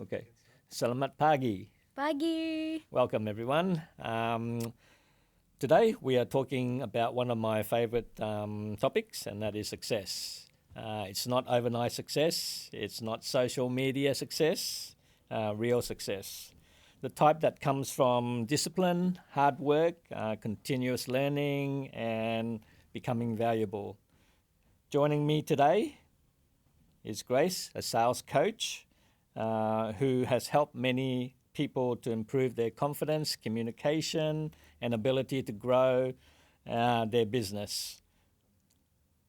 Okay. Selamat pagi. Pagi. Welcome, everyone. Today we are talking about one of my favorite topics, and that is success. It's not overnight success. It's not social media success. Real success. The type that comes from discipline, hard work, continuous learning, and becoming valuable. Joining me today is Grace, a sales coach who has helped many people to improve their confidence, communication, and ability to grow their business.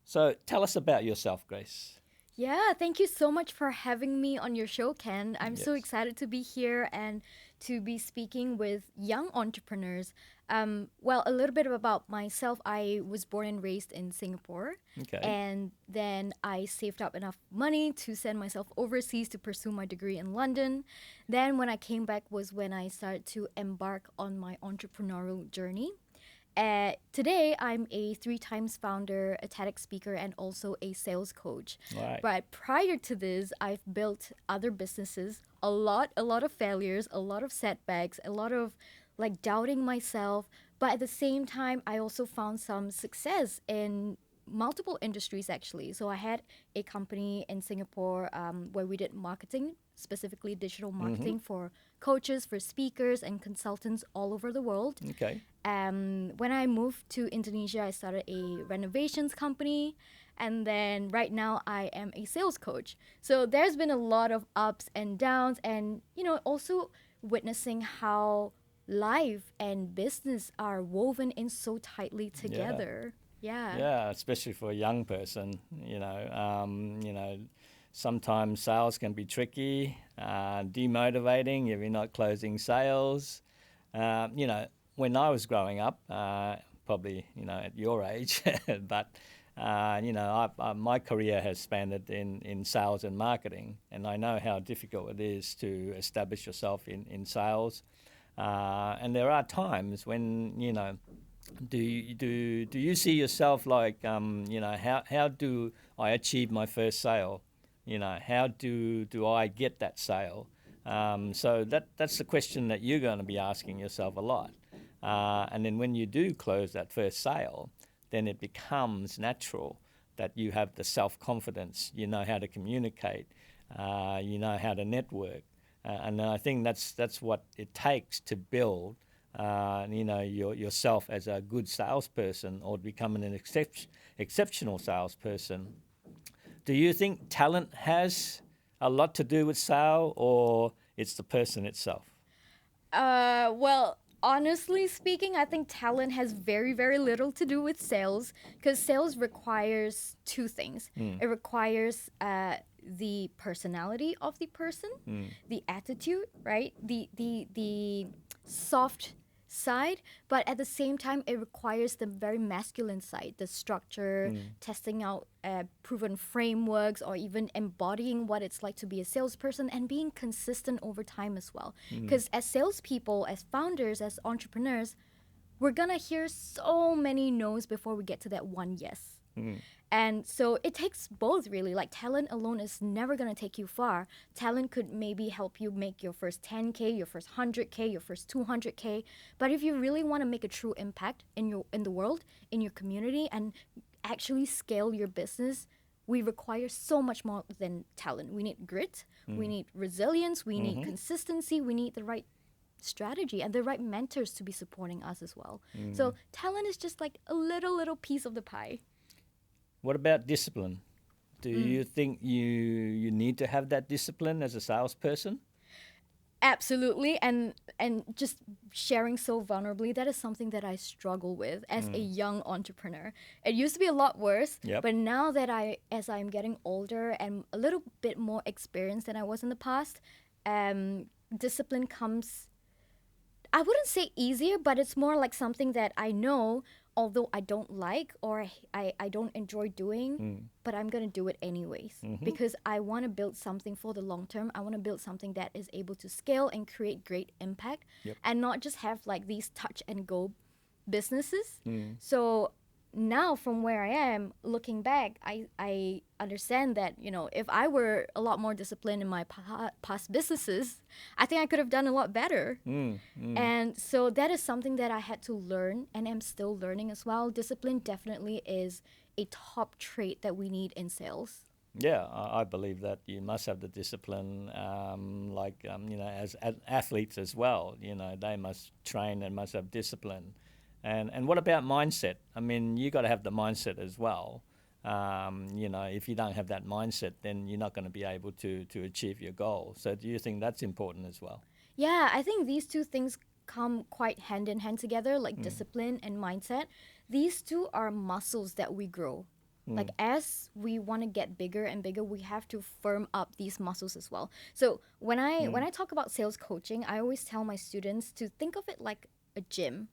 So tell us about yourself, Grace. Yeah, thank you so much for having me on your show, Ken. I'm so Yes. excited to be here and to be speaking with young entrepreneurs. Well, a little bit about myself. I was born and raised in Singapore. Okay. And then I saved up enough money to send myself overseas to pursue my degree in London. Then when I came back was when I started to embark on my entrepreneurial journey. Today, I'm a 3 times founder, a TEDx speaker, and also a sales coach. Right. But prior to this, I've built other businesses, a lot of failures, a lot of setbacks, a lot of like doubting myself. But at the same time, I also found some success in multiple industries actually. So I had a company in Singapore where we did marketing, specifically digital marketing for coaches, for speakers, and consultants all over the world. Okay. When I moved to Indonesia, I started a renovations company. And then right now I am a sales coach. So there's been a lot of ups and downs, and, also witnessing how life and business are woven in so tightly together. Yeah. Yeah, especially for a young person, sometimes sales can be tricky, demotivating if you're not closing sales. When I was growing up, probably, at your age, but, my career has spanned in sales and marketing, and I know how difficult it is to establish yourself in sales. And there are times when, do you see yourself like, how do I achieve my first sale? How do I get that sale? So that's the question that you're going to be asking yourself a lot. And then when you do close that first sale, then it becomes natural that you have the self-confidence, you know how to communicate, you know how to network. And I think that's what it takes to build, yourself as a good salesperson or becoming an exceptional salesperson. Do you think talent has a lot to do with sale, or it's the person itself? Well, honestly speaking, I think talent has very, very little to do with sales, because sales requires two things. It requires the personality of the person, the attitude, right? The soft side, but at the same time, it requires the very masculine side, the structure, testing out proven frameworks, or even embodying what it's like to be a salesperson and being consistent over time as well. Because as salespeople, as founders, as entrepreneurs, we're gonna hear so many no's before we get to that one yes. And so it takes both, really. Like, talent alone is never going to take you far. Talent could maybe help you make your first 10K, your first 100K, your first 200K. But if you really want to make a true impact in the world, in your community, and actually scale your business, we require so much more than talent. We need grit, we need resilience, we need consistency, we need the right strategy and the right mentors to be supporting us as well. So talent is just like a little piece of the pie. What about discipline? Do you think you need to have that discipline as a salesperson? Absolutely, and just sharing so vulnerably, that is something that I struggle with as a young entrepreneur. It used to be a lot worse, but now that as I'm getting older and a little bit more experienced than I was in the past, discipline comes, I wouldn't say easier, but it's more like something that I know, although I don't like or I don't enjoy doing, but I'm going to do it anyways because I want to build something for the long term. I want to build something that is able to scale and create great impact and not just have like these touch and go businesses. So now from where I am, looking back, I understand that, if I were a lot more disciplined in my past businesses, I think I could have done a lot better. And so that is something that I had to learn and am still learning as well. Discipline definitely is a top trait that we need in sales. Yeah, I believe that you must have the discipline, as athletes as well. They must train and must have discipline. And what about mindset? I mean, you got to have the mindset as well. If you don't have that mindset, then you're not going to be able to achieve your goal. So do you think that's important as well? Yeah, I think these two things come quite hand in hand together, like discipline and mindset. These two are muscles that we grow. Like as we want to get bigger and bigger, we have to firm up these muscles as well. So when I talk about sales coaching, I always tell my students to think of it like a gym.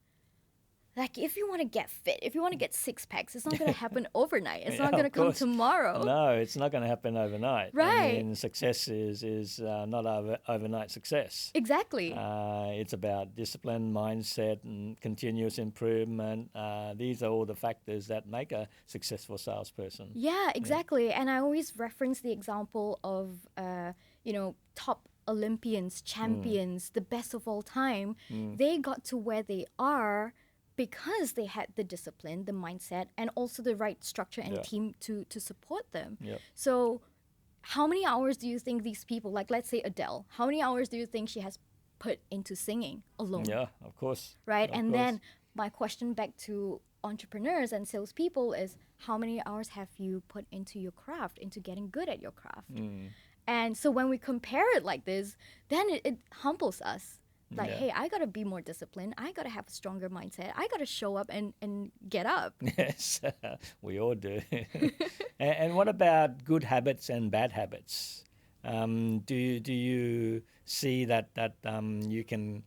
Like if you want to get fit, if you want to get six packs, it's not going to happen overnight. It's not going to Of come course. tomorrow. No, it's not going to happen overnight. Right. I mean, success is not overnight success. Exactly. It's about discipline, mindset, and continuous improvement. These are all the factors that make a successful salesperson. Yeah, exactly. And I always reference the example of, top Olympians, champions, the best of all time. They got to where they are because they had the discipline, the mindset, and also the right structure and Yeah. team to support them. Yep. So how many hours do you think these people, like let's say Adele, how many hours do you think she has put into singing alone? Yeah, of course. Right? Of And course. then my question back to entrepreneurs and salespeople is how many hours have you put into your craft, into getting good at your craft? And so when we compare it like this, then it humbles us. Like, Yeah. hey, I gotta be more disciplined. I gotta have a stronger mindset. I gotta show up and get up. Yes, we all do. And what about good habits and bad habits? Do you see that you can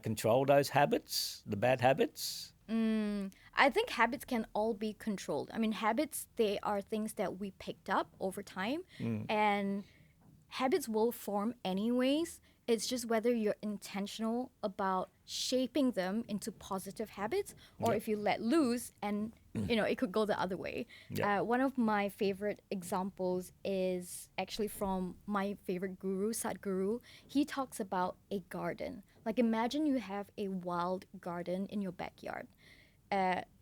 control those habits, the bad habits? I think habits can all be controlled. I mean, habits, they are things that we picked up over time, and habits will form anyways. It's just whether you're intentional about shaping them into positive habits or Yep. if you let loose and it could go the other way. Yep. One of my favorite examples is actually from my favorite guru, Sadhguru. He talks about a garden. Like imagine you have a wild garden in your backyard.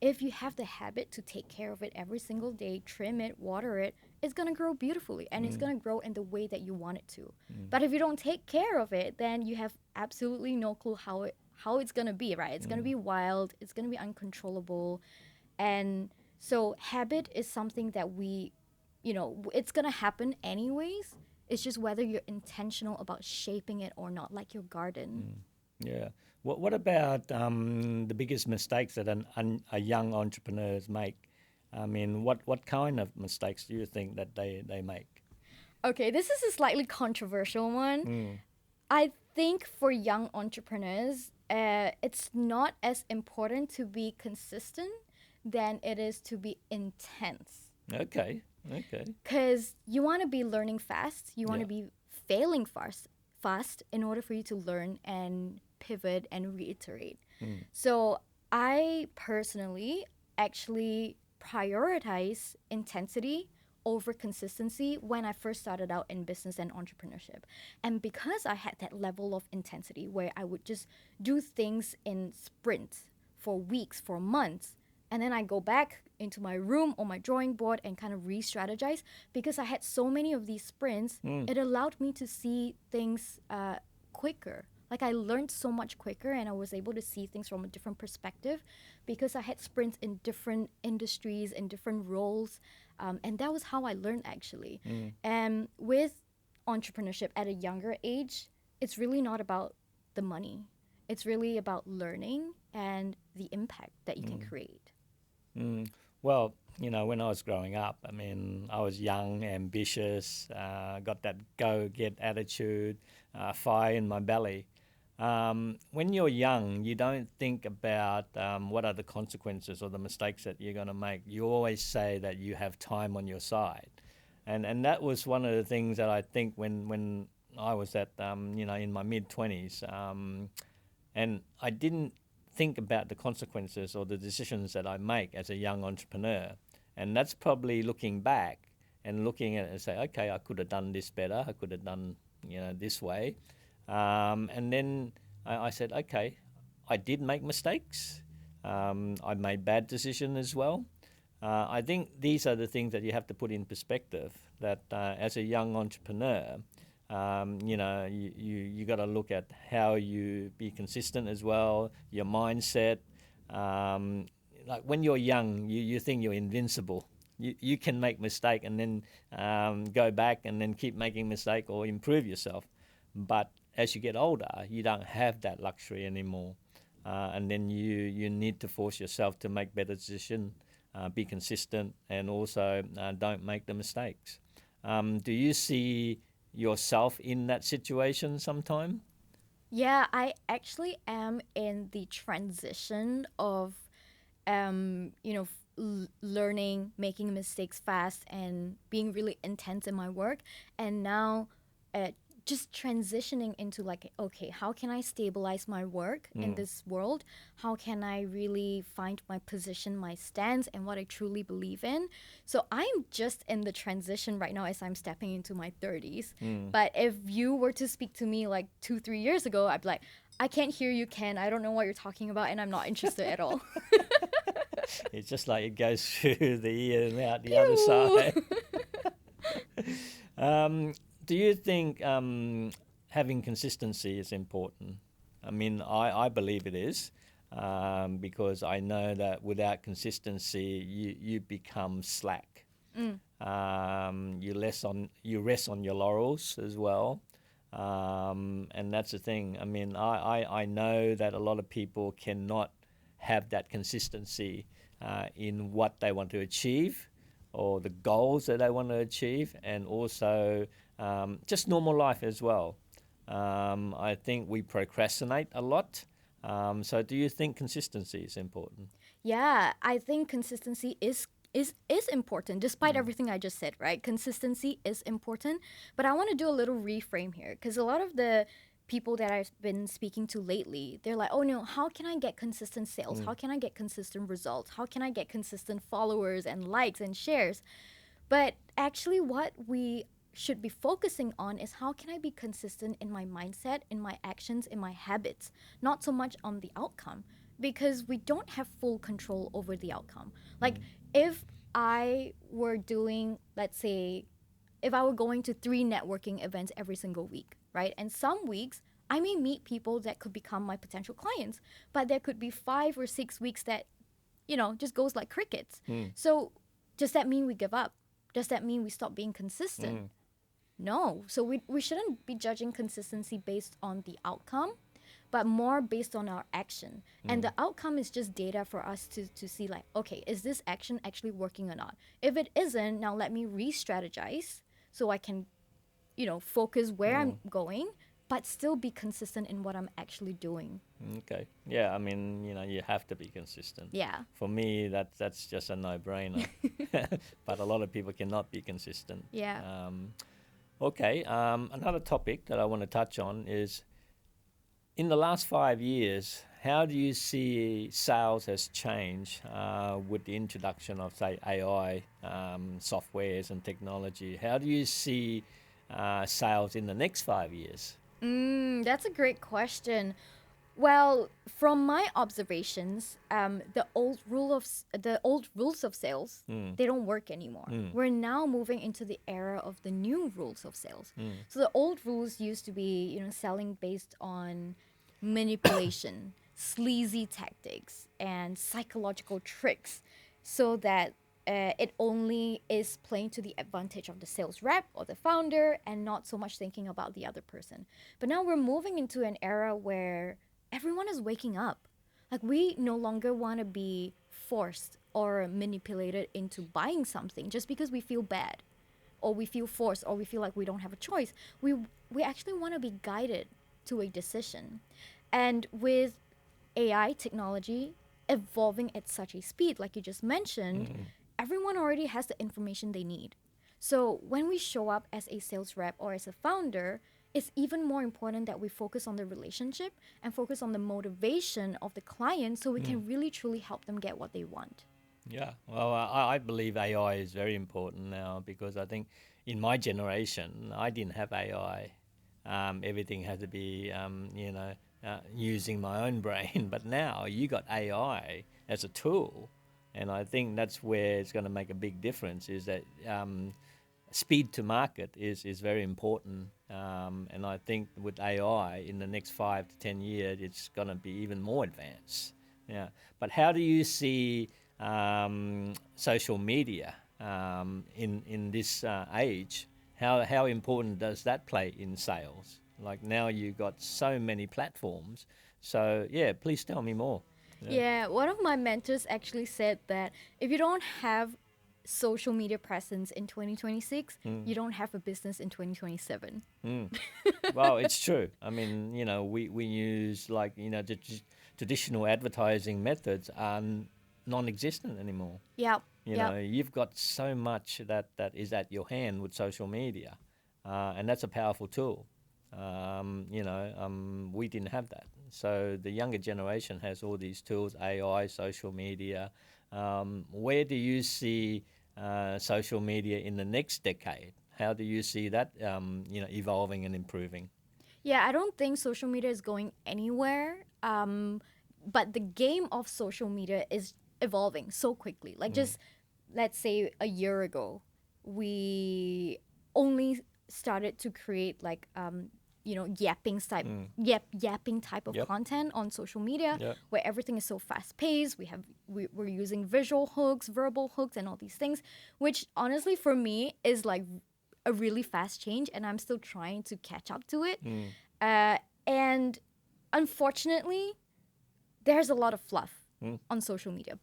If you have the habit to take care of it every single day, trim it, water it, it's gonna grow beautifully and it's gonna grow in the way that you want it to. But if you don't take care of it, then you have absolutely no clue how it's gonna be, right? It's gonna be wild, it's gonna be uncontrollable, and so habit is something that it's gonna happen anyways. It's just whether you're intentional about shaping it or not, like your garden. Yeah. What about the biggest mistakes that a young entrepreneurs make? I mean, what kind of mistakes do you think that they make? Okay, this is a slightly controversial one. I think for young entrepreneurs, it's not as important to be consistent than it is to be intense. Okay. Because you want to be learning fast, you want to Yeah. be failing fast in order for you to learn and pivot and reiterate. So I personally actually prioritize intensity over consistency when I first started out in business and entrepreneurship. And because I had that level of intensity where I would just do things in sprints for weeks, for months, and then I go back into my room or my drawing board and kind of re-strategize because I had so many of these sprints, it allowed me to see things quicker. Like I learned so much quicker and I was able to see things from a different perspective because I had sprints in different industries, in different roles. And that was how I learned actually. And with entrepreneurship at a younger age, it's really not about the money. It's really about learning and the impact that you can create. Well, when I was growing up, I mean, I was young, ambitious, got that go-get attitude, fire in my belly. When you're young, you don't think about what are the consequences or the mistakes that you're going to make. You always say that you have time on your side. And that was one of the things that I think when I was at, in my mid-20s, and I didn't think about the consequences or the decisions that I make as a young entrepreneur. And that's probably looking back and looking at it and say, okay, I could have done this better. I could have done, this way. And then I said, okay, I did make mistakes. I made bad decisions as well. I think these are the things that you have to put in perspective, that as a young entrepreneur, you got to look at how you be consistent as well, your mindset. Like when you're young, you think you're invincible. You can make mistake and then go back and then keep making mistake or improve yourself. But as you get older, you don't have that luxury anymore. And then you need to force yourself to make better decisions, be consistent, and also don't make the mistakes. Do you see yourself in that situation sometime? Yeah, I actually am in the transition of, learning, making mistakes fast, and being really intense in my work. And now, just transitioning into like, okay, how can I stabilize my work in this world? How can I really find my position, my stance, and what I truly believe in? So I'm just in the transition right now as I'm stepping into my 30s. But if you were to speak to me like 2, 3 years ago, I'd be like, I can't hear you, Ken. I don't know what you're talking about, and I'm not interested at all. It's just like it goes through the ear and out the other Pew! side. Do you think having consistency is important? I mean, I believe it is, because I know that without consistency, you become slack. You rest on your laurels as well. And that's the thing. I mean, I know that a lot of people cannot have that consistency in what they want to achieve or the goals that they want to achieve, and also just normal life as well. I think we procrastinate a lot. So do you think consistency is important? Yeah, I think consistency is important despite everything I just said, right? Consistency is important, but I want to do a little reframe here because a lot of the people that I've been speaking to lately, they're like, "Oh no, how can I get consistent sales? How can I get consistent results? How can I get consistent followers and likes and shares?" But actually what we should be focusing on is how can I be consistent in my mindset, in my actions, in my habits, not so much on the outcome, because we don't have full control over the outcome. Like if I were doing, let's say, if I were going to 3 networking events every single week, right? And some weeks I may meet people that could become my potential clients, but there could be 5 or 6 weeks that, just goes like crickets. So does that mean we give up? Does that mean we stop being consistent? No. So we shouldn't be judging consistency based on the outcome, but more based on our action. And the outcome is just data for us to see like, okay, is this action actually working or not? If it isn't, now let me re-strategize so I can, focus where I'm going, but still be consistent in what I'm actually doing. Okay. Yeah, I mean, you have to be consistent. Yeah. For me, that's just a no-brainer. But a lot of people cannot be consistent. Yeah. Okay. Another topic that I want to touch on is, in the last 5 years, how do you see sales has changed with the introduction of, say, AI, softwares and technology? How do you see sales in the next 5 years? That's a great question. Well, from my observations, the old rules of sales, they don't work anymore. We're now moving into the era of the new rules of sales. So the old rules used to be, selling based on manipulation, sleazy tactics, and psychological tricks, so that it only is playing to the advantage of the sales rep or the founder and not so much thinking about the other person. But now we're moving into an era where everyone is waking up. Like we no longer want to be forced or manipulated into buying something just because we feel bad or we feel forced or we feel like we don't have a choice. We actually want to be guided to a decision. And with AI technology evolving at such a speed, like you just mentioned, everyone already has the information they need. So when we show up as a sales rep or as a founder, it's even more important that we focus on the relationship and focus on the motivation of the client so we can really truly help them get what they want. Yeah, well, I believe AI is very important now because I think in my generation, I didn't have AI. Everything had to be, using my own brain. But now you got AI as a tool, and I think that's where it's going to make a big difference. Is that speed to market is very important, and I think with AI in the next 5 to 10 years, it's going to be even more advanced. Yeah, but how do you see social media in this age? How important does that play in sales? Like now you've got so many platforms. So yeah, please tell me more. Yeah, one of my mentors actually said that if you don't have social media presence in 2026, you don't have a business in 2027. Well, it's true. I mean, we use the traditional advertising methods are non-existent anymore. Yep. You've got so much that is at your hand with social media, and that's a powerful tool. We didn't have that. So the younger generation has all these tools, AI, social media. Where do you see social media in the next decade? How do you see that, evolving and improving? Yeah, I don't think social media is going anywhere. But the game of social media is evolving so quickly. Like just let's say a year ago, we only started to create like yapping type of Yep. content on social media Yep. where everything is so fast paced. We're using visual hooks, verbal hooks, and all these things, which honestly for me is like a really fast change, and I'm still trying to catch up to it. And unfortunately, there's a lot of fluff on social media.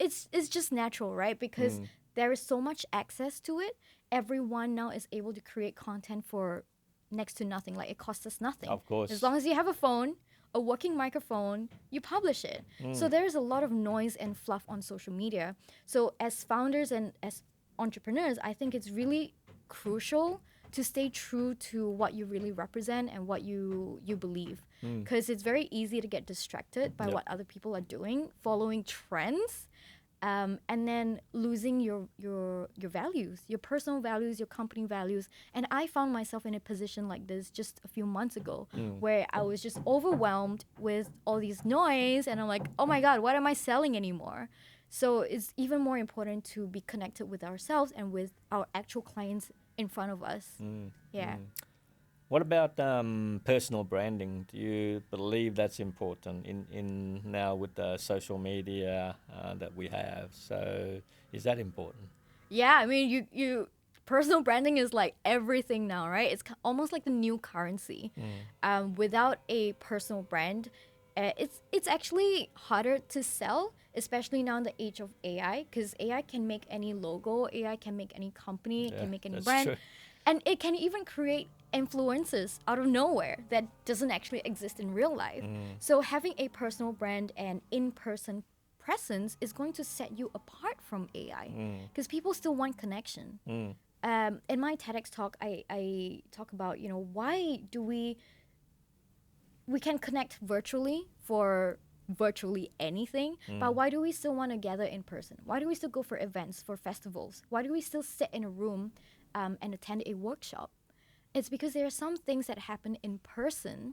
It's just natural, right? Because there is so much access to it. Everyone now is able to create content for next to nothing. Like it costs us nothing. Of course. As long as you have a phone, a working microphone, you publish it. So there's a lot of noise and fluff on social media. So as founders and as entrepreneurs, I think it's really crucial to stay true to what you really represent and what you believe, because it's very easy to get distracted by Yep. what other people are doing, following trends, and then losing your values, your personal values, your company values. And I found myself in a position like this just a few months ago, where I was just overwhelmed with all these noise, and I'm like, oh my god, what am I selling anymore? So it's even more important to be connected with ourselves and with our actual clients in front of us. Yeah. What about personal branding? Do you believe that's important in now with the social media that we have? So is that important? Yeah, I mean, you personal branding is like everything now, right? It's almost like the new currency. Without a personal brand, it's actually harder to sell, especially now in the age of AI, because AI can make any logo, AI can make any company, it Yeah, can make any that's brand, true. and it can even create influences out of nowhere that doesn't actually exist in real life. So having a personal brand and in-person presence is going to set you apart from AI, because people still want connection. In my TEDx talk, I talk about, why do we can connect virtually for virtually anything, but why do we still want to gather in person? Why do we still go for events, for festivals? Why do we still sit in a room and attend a workshop? It's because there are some things that happen in person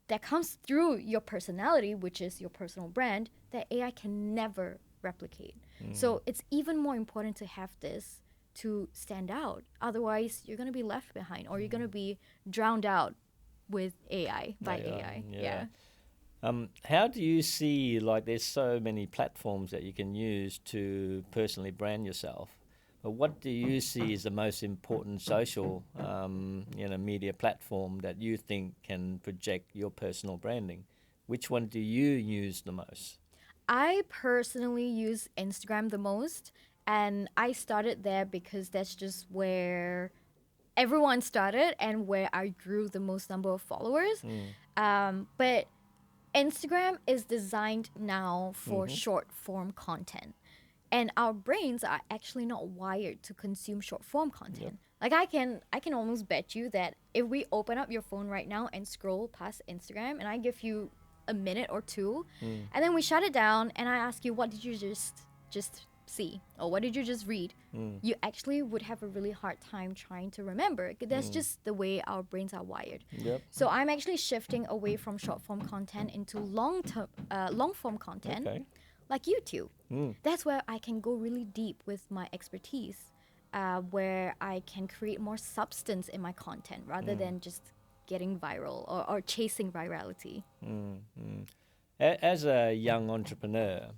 that comes through your personality, which is your personal brand, that AI can never replicate. So it's even more important to have this to stand out. Otherwise, you're going to be left behind, or you're going to be drowned out with AI, by AI. Yeah. How do you see, like, there's so many platforms that you can use to personally brand yourself, but what do you see is the most important social media platform that you think can project your personal branding? Which one do you use the most? I personally use Instagram the most, and I started there because that's just where everyone started and where I grew the most number of followers. But Instagram is designed now for short form content. And our brains are actually not wired to consume short form content. Like I can almost bet you that if we open up your phone right now and scroll past Instagram and I give you a minute or two and then we shut it down and I ask you what did you just see or what did you just read, you actually would have a really hard time trying to remember. That's just the way our brains are wired. Yep. So I'm actually shifting away from short form content into long form content, Okay. like YouTube. That's where I can go really deep with my expertise, where I can create more substance in my content rather than just getting viral or chasing virality. As a young entrepreneur,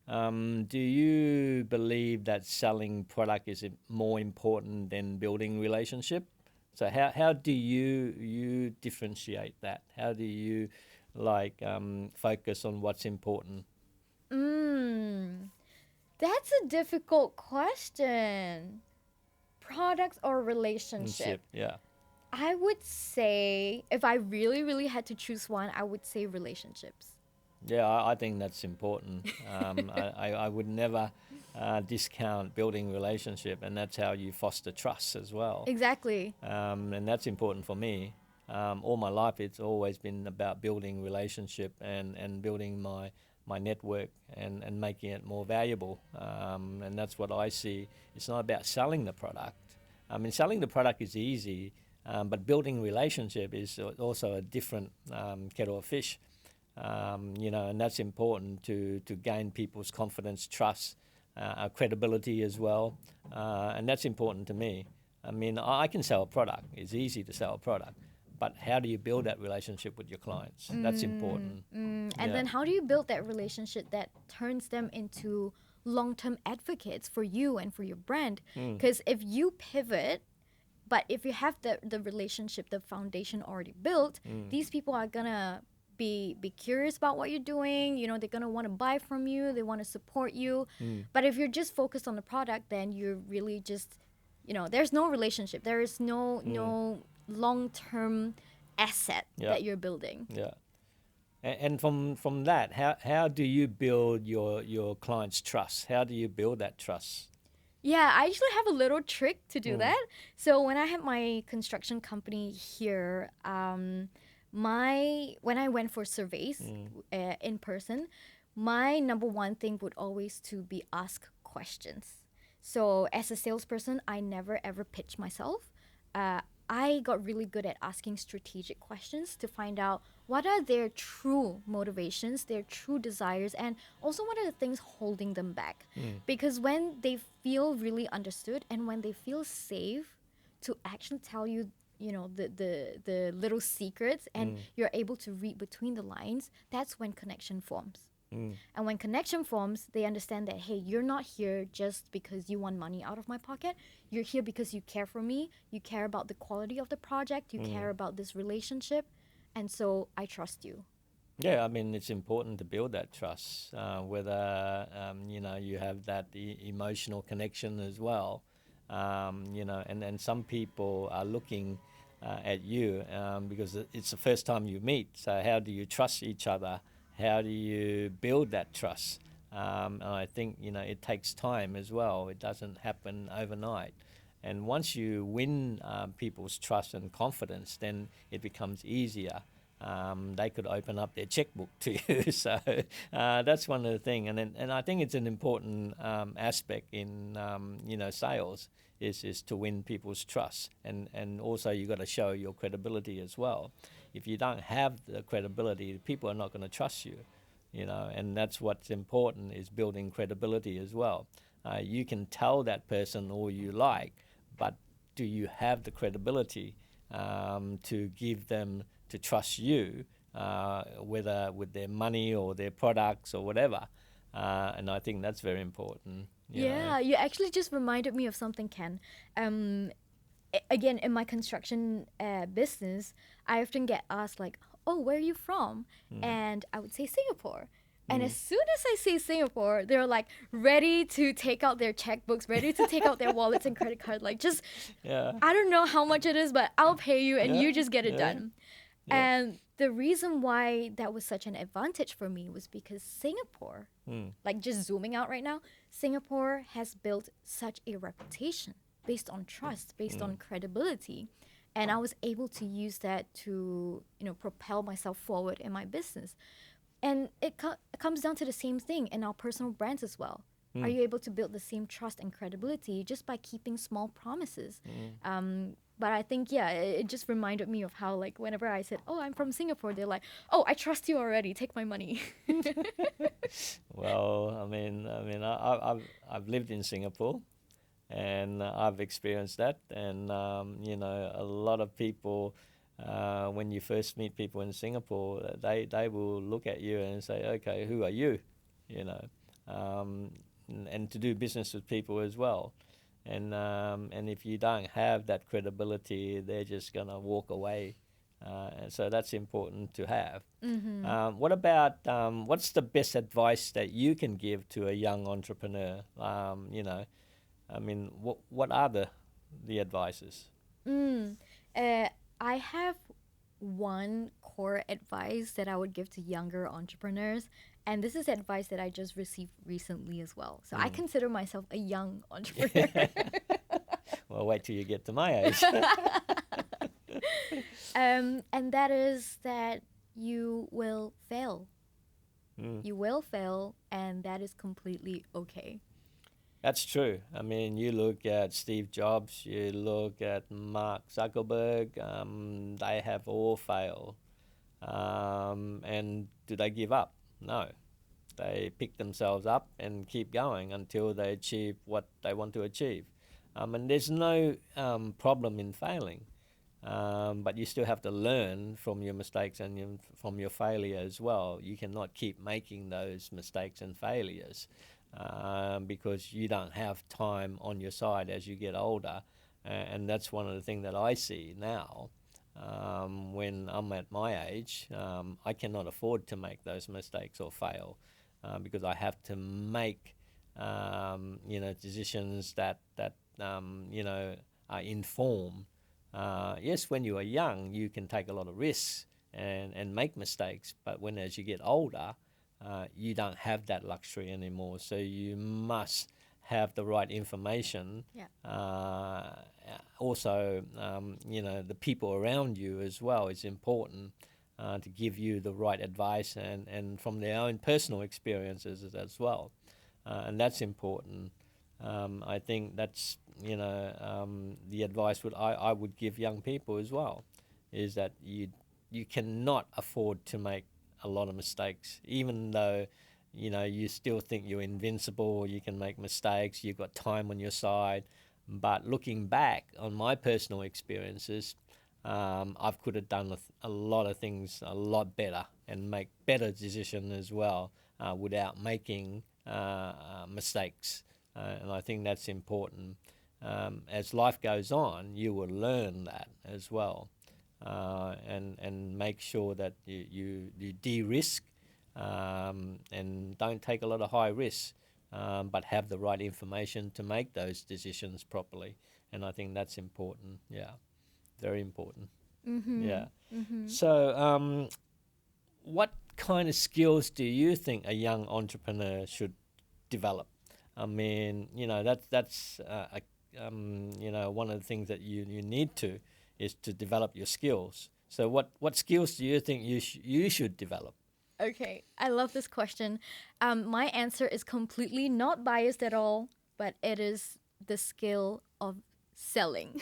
do you believe that selling product is more important than building relationship? So how do you differentiate that? How do you focus on what's important? That's a difficult question. Products or relationship? Yeah. I would say if I really, really had to choose one, I would say relationships. Yeah, I think that's important. I would never discount building relationship, and that's how you foster trust as well. Exactly. And that's important for me. All my life, it's always been about building relationship and building my network and making it more valuable. And that's what I see. It's not about selling the product. I mean, selling the product is easy, but building relationship is also a different kettle of fish. And that's important to gain people's confidence, trust, credibility as well. And that's important to me. I mean, I can sell a product. It's easy to sell a product. But how do you build that relationship with your clients? That's important. And Yeah. then how do you build that relationship that turns them into long-term advocates for you and for your brand? Because if you pivot, but if you have the relationship, the foundation already built, these people are gonna be curious about what you're doing. You know, they're gonna want to buy from you. They want to support you. But if you're just focused on the product, then you're really just, there's no relationship. There is no long-term asset Yeah. that you're building. Yeah. And from that, how do you build your clients' trust? How do you build that trust? Yeah, I actually have a little trick to do that. So when I had my construction company here, when I went for surveys in person, my number one thing would always to be ask questions. So as a salesperson, I never ever pitch myself. I got really good at asking strategic questions to find out what are their true motivations, their true desires, and also what are the things holding them back. Because when they feel really understood and when they feel safe to actually tell you, the little secrets and you're able to read between the lines, that's when connection forms. And when connection forms, they understand that, hey, you're not here just because you want money out of my pocket. You're here because you care for me. You care about the quality of the project. You care about this relationship. And so I trust you. Yeah, I mean, it's important to build that trust, whether, you have that emotional connection as well. And some people are looking at you because it's the first time you meet. So how do you trust each other? How do you build that trust? And I think, it takes time as well. It doesn't happen overnight. And once you win people's trust and confidence, then it becomes easier. They could open up their checkbook to you. So that's one of the things. And I think it's an important aspect in, sales is to win people's trust. And also you got to show your credibility as well. If you don't have the credibility, people are not going to trust you, and that's what's important is building credibility as well. You can tell that person all you like, but do you have the credibility to give them to trust you, whether with their money or their products or whatever? And I think that's very important. You actually just reminded me of something, Ken. Again, in my construction business, I often get asked like, "Oh, where are you from?" And I would say Singapore. And as soon as I say Singapore, they're like ready to take out their checkbooks, ready to take out their wallets and credit card. Like, just, I don't know how much it is, but I'll pay you and you just get it done. And the reason why that was such an advantage for me was because Singapore, like just zooming out right now, Singapore has built such a reputation based on trust, based on credibility. And I was able to use that to, propel myself forward in my business. And it comes down to the same thing in our personal brands as well. Are you able to build the same trust and credibility just by keeping small promises? But I think, it just reminded me of how, like, whenever I said, "Oh, I'm from Singapore," they're like, "Oh, I trust you already. Take my money." Well, I've lived in Singapore, and I've experienced that. And a lot of people, when you first meet people in Singapore, they will look at you and say, "Okay, who are you?" You know, and to do business with people as well. And if you don't have that credibility, they're just gonna walk away. And so that's important to have. What about what's the best advice that you can give to a young entrepreneur? What are the advices? I have one core advice that I would give to younger entrepreneurs. And this is advice that I just received recently as well. So I consider myself a young entrepreneur. Well, wait till you get to my age. And that is that you will fail. You will fail, and that is completely okay. That's true. I mean, you look at Steve Jobs, you look at Mark Zuckerberg, they have all failed. And do they give up? No. They pick themselves up and keep going until they achieve what they want to achieve. And there's no problem in failing, but you still have to learn from your mistakes and from your failure as well. You cannot keep making those mistakes and failures because you don't have time on your side as you get older. And that's one of the things that I see now. When I'm at my age, I cannot afford to make those mistakes or fail because I have to make decisions that are informed. Yes, when you are young, you can take a lot of risks and make mistakes, but as you get older, you don't have that luxury anymore. So you must have the right information. Also, the people around you as well is important to give you the right advice and from their own personal experiences as well. And that's important. I think that's, the advice I would give young people as well, is that you cannot afford to make a lot of mistakes, even though you still think you're invincible, you can make mistakes, you've got time on your side. But looking back on my personal experiences, I could have done a lot of things a lot better and make better decisions as well without making mistakes. And I think that's important. As life goes on, you will learn that as well. And make sure that you de-risk and don't take a lot of high risks, but have the right information to make those decisions properly. And I think that's important. Yeah, very important. Yeah. So what kind of skills do you think a young entrepreneur should develop? I mean, that's one of the things that you need to is to develop your skills. So what skills do you think you should develop? Okay, I love this question. My answer is completely not biased at all, but it is the skill of selling.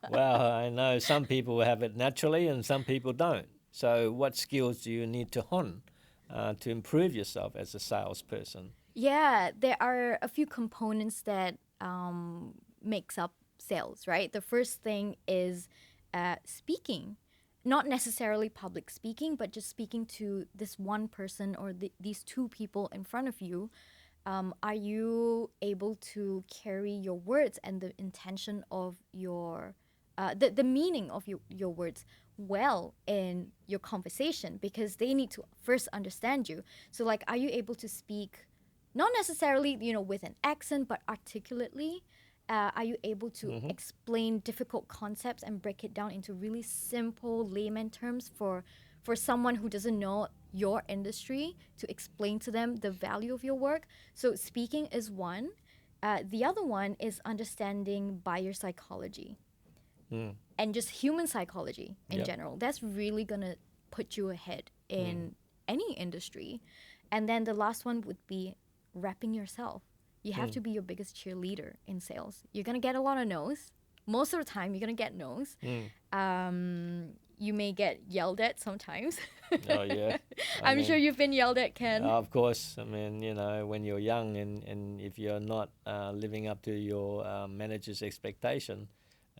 Well, I know some people have it naturally and some people don't. So what skills do you need to hone to improve yourself as a salesperson? Yeah, there are a few components that makes up sales, right? The first thing is speaking. Not necessarily public speaking, but just speaking to this one person or these two people in front of you. Are you able to carry your words and the intention of your, the meaning of your words well in your conversation? Because they need to first understand you. So, like, are you able to speak not necessarily, with an accent, but articulately? Are you able to explain difficult concepts and break it down into really simple layman terms for someone who doesn't know your industry, to explain to them the value of your work? So speaking is one. The other one is understanding buyer psychology and just human psychology in Yep. general. That's really going to put you ahead in any industry. And then the last one would be repping yourself. You have to be your biggest cheerleader in sales. You're going to get a lot of no's. Most of the time, you're going to get no's. You may get yelled at sometimes. Oh, yeah. I'm sure you've been yelled at, Ken. Of course. I mean, you know, when you're young and if you're not living up to your manager's expectation,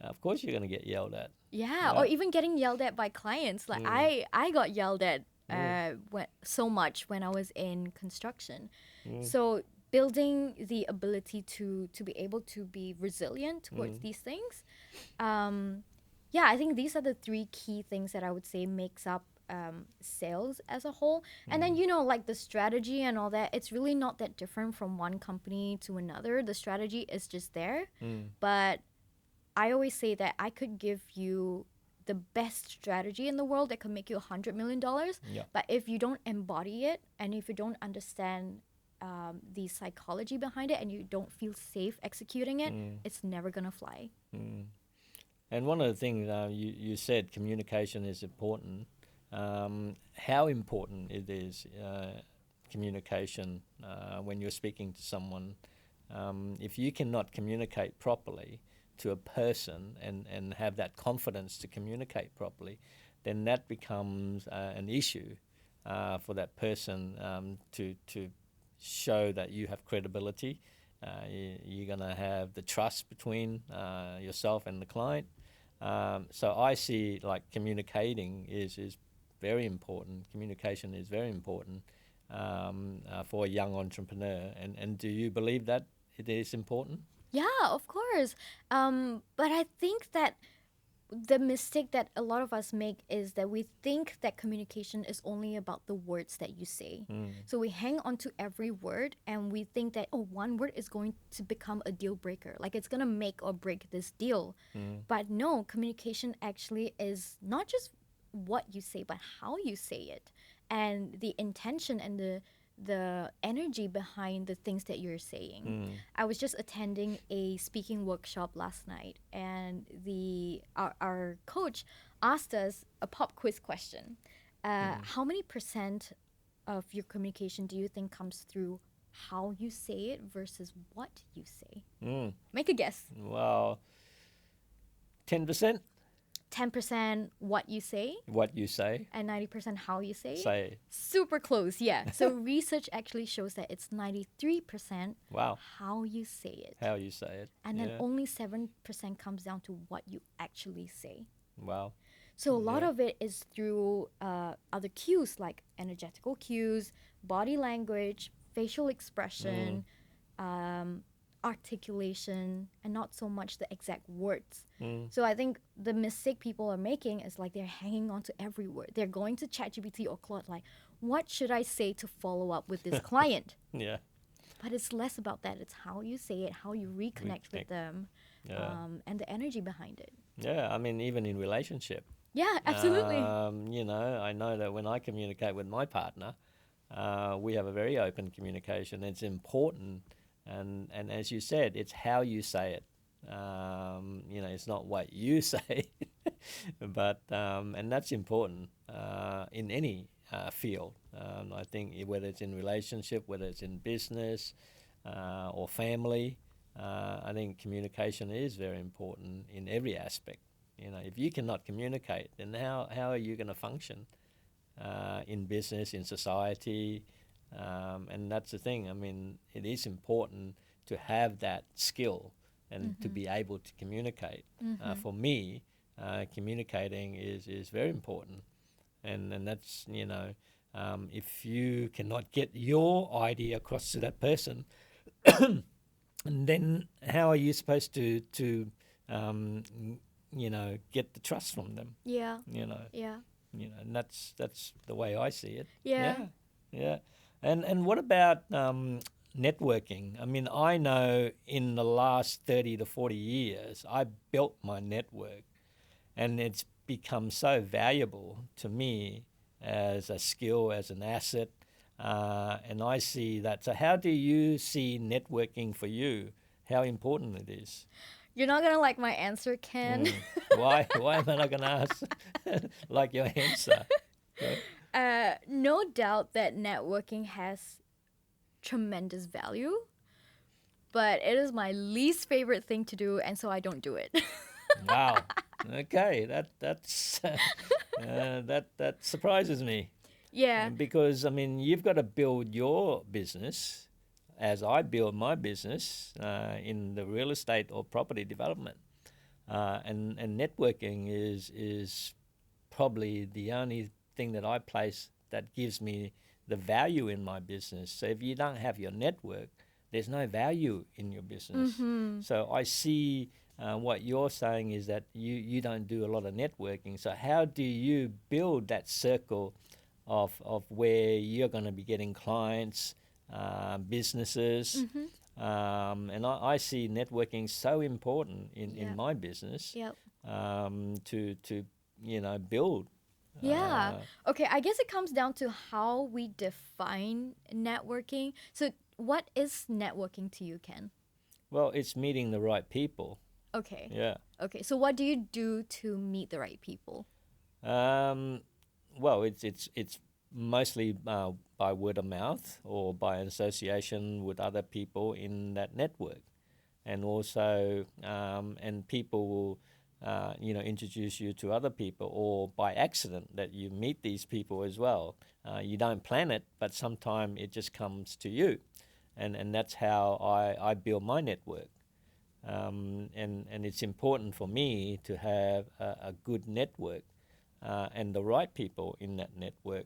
of course you're going to get yelled at. Yeah, or even getting yelled at by clients. Like I got yelled at so much when I was in construction. So building the ability to be able to be resilient towards these things. Yeah, I think these are the three key things that I would say makes up sales as a whole. And then, you know, like the strategy and all that, it's really not that different from one company to another. The strategy is just there. But I always say that I could give you the best strategy in the world that could make you $100 million. Yeah. But if you don't embody it and if you don't understand the psychology behind it and you don't feel safe executing it, it's never going to fly. And one of the things you said, communication is important. How important it is, communication, when you're speaking to someone. If you cannot communicate properly to a person and have that confidence to communicate properly, then that becomes an issue for that person to show that you have credibility. You're going to have the trust between yourself and the client. So I see like communicating is very important. Communication is very important for a young entrepreneur. And do you believe that it is important? Yeah, of course. But I think that the mistake that a lot of us make is that we think that communication is only about the words that you say. So we hang on to every word and we think that, oh, one word is going to become a deal breaker. Like it's going to make or break this deal. But no, communication actually is not just what you say, but how you say it and the intention and the energy behind the things that you're saying. I was just attending a speaking workshop last night, and our coach asked us a pop quiz question. How many percent of your communication do you think comes through how you say it versus what you say? Make a guess. Well, 10%. 10% what you say. What you say. And 90% how you say. Say. Super close, yeah. So research actually shows that it's 93% Wow. how you say it. How you say it. And then only 7% comes down to what you actually say. Wow. So a lot of it is through other cues like energetical cues, body language, facial expression, articulation, and not so much the exact words. So I think the mistake people are making is like they're hanging on to every word. They're going to ChatGPT or Claude like, what should I say to follow up with this client? Yeah. But it's less about that. It's how you say it, how you reconnect with them, and the energy behind it. Yeah, I mean, even in relationship. Yeah, absolutely. You know, I know that when I communicate with my partner, we have a very open communication. It's important. And as you said, it's how you say it. You know, it's not what you say, but and that's important in any field. I think whether it's in relationship, whether it's in business or family, I think communication is very important in every aspect. You know, if you cannot communicate, then how are you going to function in business, in society? And that's the thing. I mean, it is important to have that skill and to be able to communicate. For me, communicating is very important. And that's, you know, if you cannot get your idea across to that person, then how are you supposed to you know, get the trust from them? Yeah. You know. Yeah. You know, and that's the way I see it. Yeah. Yeah. And what about networking? I mean, I know in the last 30 to 40 years, I built my network, and it's become so valuable to me as a skill, as an asset, and I see that. So how do you see networking for you how important it is. You're not gonna like my answer, Ken. Why am I not going to ask like your answer? No doubt that networking has tremendous value, but it is my least favorite thing to do, and so I don't do it. Wow. Okay, that's that surprises me. Yeah. Because I mean, you've got to build your business as I build my business in the real estate or property development, and networking is probably the only thing that I place that gives me the value in my business. So if you don't have your network, there's no value in your business. So I see what you're saying is that you don't do a lot of networking. So how do you build that circle of where you're going to be getting clients, businesses? And I see networking so important in my business Yep. to build. Yeah. Okay, I guess it comes down to how we define networking. So, what is networking to you, Ken? Well, it's meeting the right people. Okay. Yeah. Okay, so what do you do to meet the right people? Well, it's mostly by word of mouth or by association with other people in that network, and also and people will introduce you to other people, or by accident that you meet these people as well. You don't plan it, but sometimes it just comes to you, and that's how I build my network. And it's important for me to have a good network and the right people in that network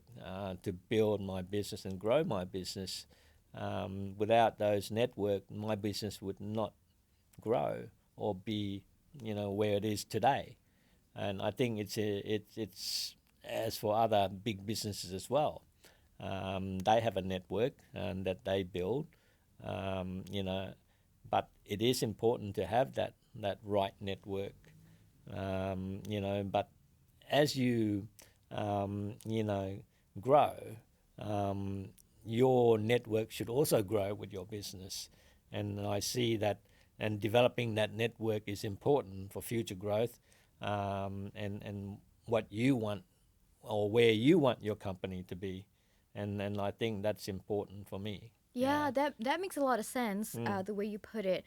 to build my business and grow my business. Without those network, my business would not grow or be, where it is today. And I think it's as for other big businesses as well. They have a network that they build, you know, but it is important to have that right network, but as you, grow, your network should also grow with your business. And I see that, and developing that network is important for future growth, and what you want or where you want your company to be. And I think that's important for me. Yeah, that makes a lot of sense, the way you put it.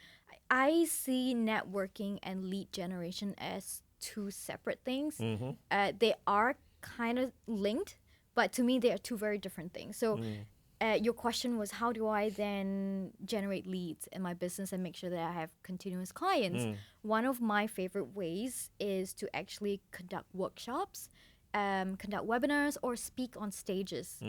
I see networking and lead generation as two separate things. They are kind of linked, but to me, they are two very different things. So, your question was, how do I then generate leads in my business and make sure that I have continuous clients? One of my favorite ways is to actually conduct workshops, conduct webinars, or speak on stages.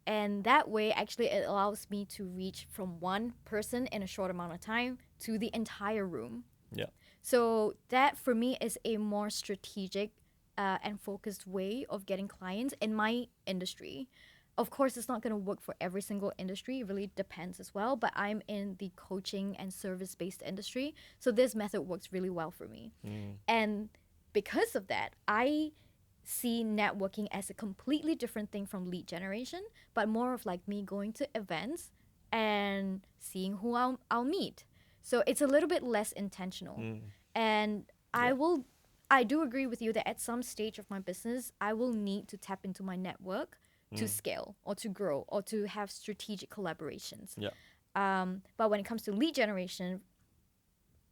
And that way, actually, it allows me to reach from one person in a short amount of time to the entire room. Yeah. So that, for me, is a more strategic and focused way of getting clients in my industry. Of course, it's not going to work for every single industry. It really depends as well. But I'm in the coaching and service-based industry, so this method works really well for me. And because of that, I see networking as a completely different thing from lead generation, but more of like me going to events and seeing who I'll meet. So it's a little bit less intentional. And I do agree with you that at some stage of my business, I will need to tap into my network to scale or to grow or to have strategic collaborations. Yeah. But when it comes to lead generation,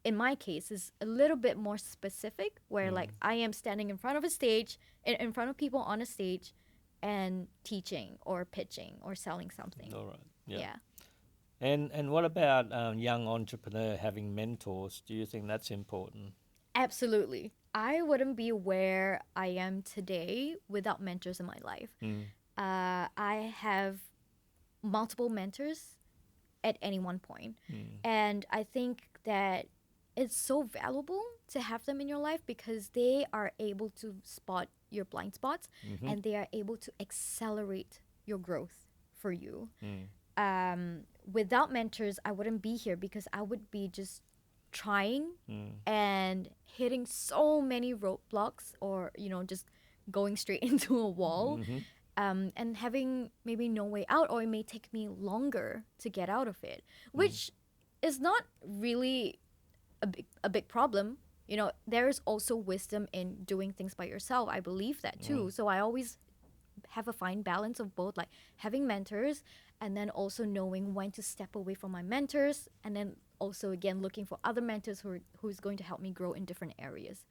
in my case, is a little bit more specific, where like I am standing in front of a stage, in front of people on a stage, and teaching or pitching or selling something. All right. Yeah. Yeah. And what about young entrepreneur having mentors? Do you think that's important? Absolutely. I wouldn't be where I am today without mentors in my life. I have multiple mentors at any one point. And I think that it's so valuable to have them in your life because they are able to spot your blind spots and they are able to accelerate your growth for you. Without mentors, I wouldn't be here because I would be just trying and hitting so many roadblocks, or just going straight into a wall, and having maybe no way out, or it may take me longer to get out of it, which is not really a big problem. You know, there is also wisdom in doing things by yourself. I believe that too. So I always have a fine balance of both, like having mentors and then also knowing when to step away from my mentors, and then also again looking for other mentors who's going to help me grow in different areas.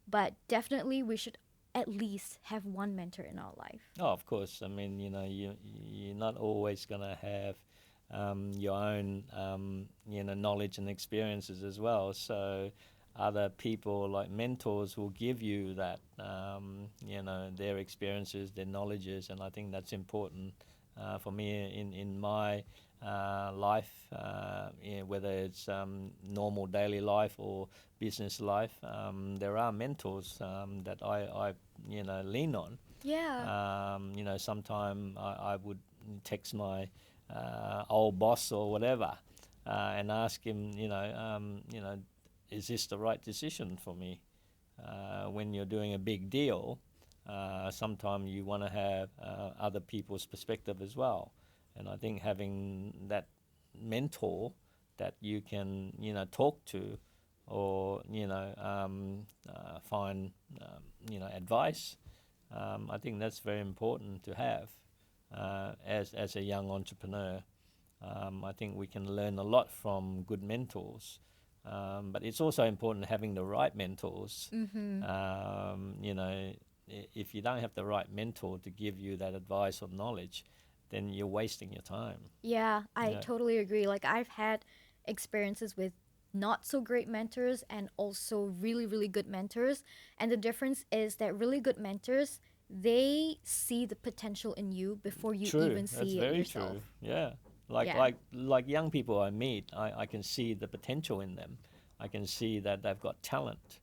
But definitely we should at least have one mentor in our life. Oh, of course. I mean, you're not always going to have your own, knowledge and experiences as well. So other people like mentors will give you that, their experiences, their knowledges, and I think that's important for me in my life, whether it's normal daily life or business life. There are mentors that I lean on. Yeah. Sometime I would text my old boss or whatever and ask him, is this the right decision for me? When you're doing a big deal, sometimes you want to have other people's perspective as well. And I think having that mentor that you can, talk to or, find, advice, I think that's very important to have as a young entrepreneur. I think we can learn a lot from good mentors. But it's also important having the right mentors. If you don't have the right mentor to give you that advice or knowledge, then you're wasting your time. Yeah, I totally agree. Like I've had experiences with not so great mentors and also really, really good mentors. And the difference is that really good mentors, they see the potential in you before you True, even that's see it very yourself. true. Yeah, like Yeah. like young people I meet, I can see the potential in them. I can see that they've got talent,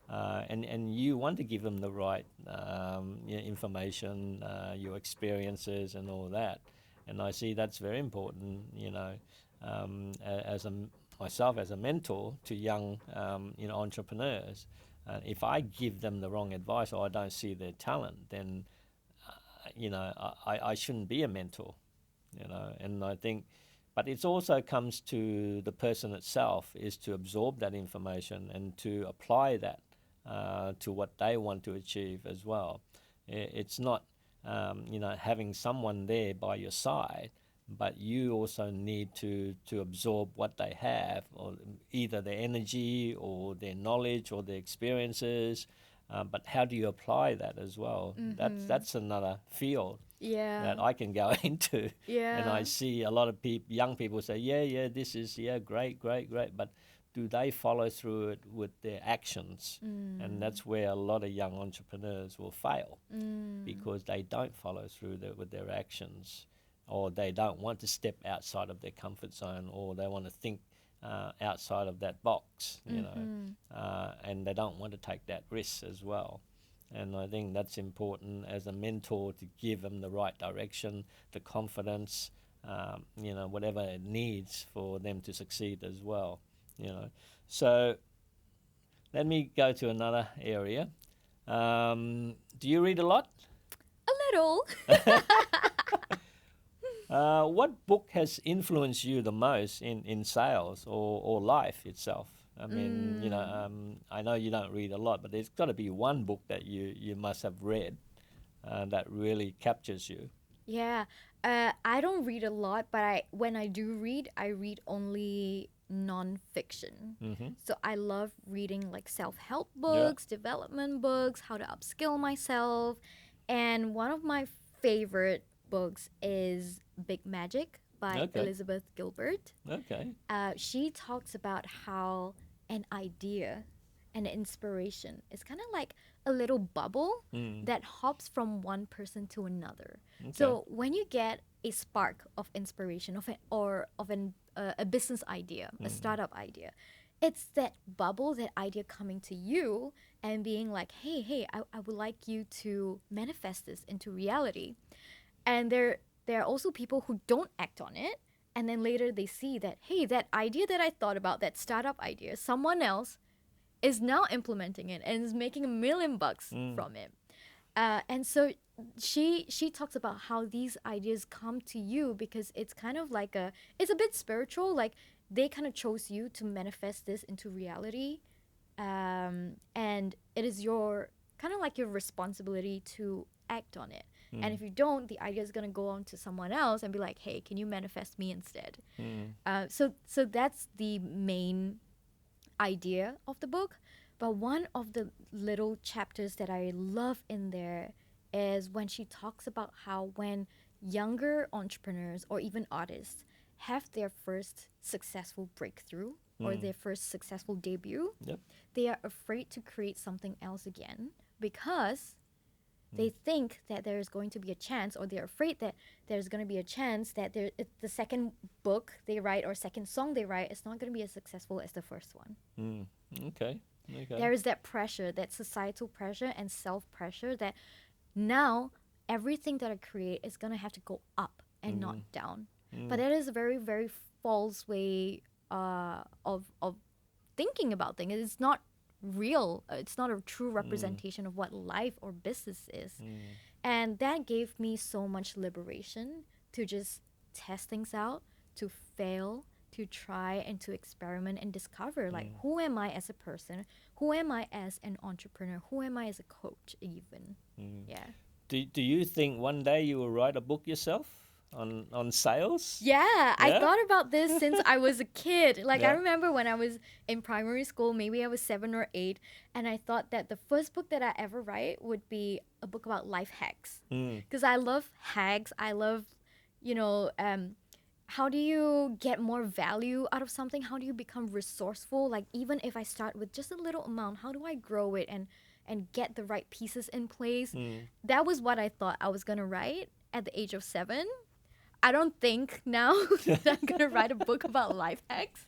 and you want to give them the right information, your experiences, and all that. And I see that's very important. As myself as a mentor to young entrepreneurs. If I give them the wrong advice or I don't see their talent, then I shouldn't be a mentor, and I think, but it also comes to the person itself is to absorb that information and to apply that to what they want to achieve as well. It's not, having someone there by your side, but you also need to absorb what they have, or either their energy or their knowledge or their experiences. But how do you apply that as well? That's another field that Yeah. I can go into. And I Yeah. see a lot of young people say, yeah, this is, great, but do they follow through it with their actions? And that's where a lot of young entrepreneurs will fail because they don't follow through with their actions, or they don't want to step outside of their comfort zone, or they want to think outside of that box, and they don't want to take that risk as well. And I think that's important as a mentor to give them the right direction, the confidence, whatever it needs for them to succeed as well. So let me go to another area. Do you read a lot? A little. What book has influenced you the most in sales or life itself? I mean, I know you don't read a lot, but there's got to be one book that you must have read that really captures you. Yeah. I don't read a lot, but when I do read, I read only non-fiction. So I love reading like self-help books, development books, how to upskill myself. And one of my favorite books is Big Magic by Okay. Elizabeth Gilbert. Okay. She talks about how an idea, an inspiration is kind of like a little bubble that hops from one person to another. Okay. So when you get a spark of inspiration a business idea, a startup idea, it's that bubble, that idea coming to you and being like, hey, I would like you to manifest this into reality. And there are also people who don't act on it, and then later they see that, hey, that idea that I thought about, that startup idea, someone else is now implementing it and is making $1 million from it. And so she talks about how these ideas come to you because it's kind of like it's a bit spiritual. Like they kind of chose you to manifest this into reality, and it is your kind of like your responsibility to act on it. And if you don't, the idea is going to go on to someone else and be like, hey, can you manifest me instead? So that's the main idea of the book. But one of the little chapters that I love in there is when she talks about how when younger entrepreneurs or even artists have their first successful breakthrough or their first successful debut, Yep. they are afraid to create something else again because they think that there's going to be a chance, or they're afraid that there's going to be a chance that the second book they write or second song they write is not going to be as successful as the first one. Okay. There is that pressure, that societal pressure and self-pressure that now everything that I create is going to have to go up and not down. But that is a very, very false way of thinking about things. It's not real. It's not a true representation of what life or business is. And that gave me so much liberation to just test things out, to fail, to try and to experiment and discover like who am I as a person, who am I as an entrepreneur, who am I as a coach even. Yeah. Do you think one day you will write a book yourself on sales? Yeah, I Yeah? thought about this since I was a kid. Like, I Yeah. remember when I was in primary school, maybe I was 7 or 8, and I thought that the first book that I ever write would be a book about life hacks. Because I love hacks. I love, how do you get more value out of something? How do you become resourceful? Like, even if I start with just a little amount, how do I grow it and get the right pieces in place? That was what I thought I was going to write at the age of 7. I don't think now that I'm going to write a book about life hacks.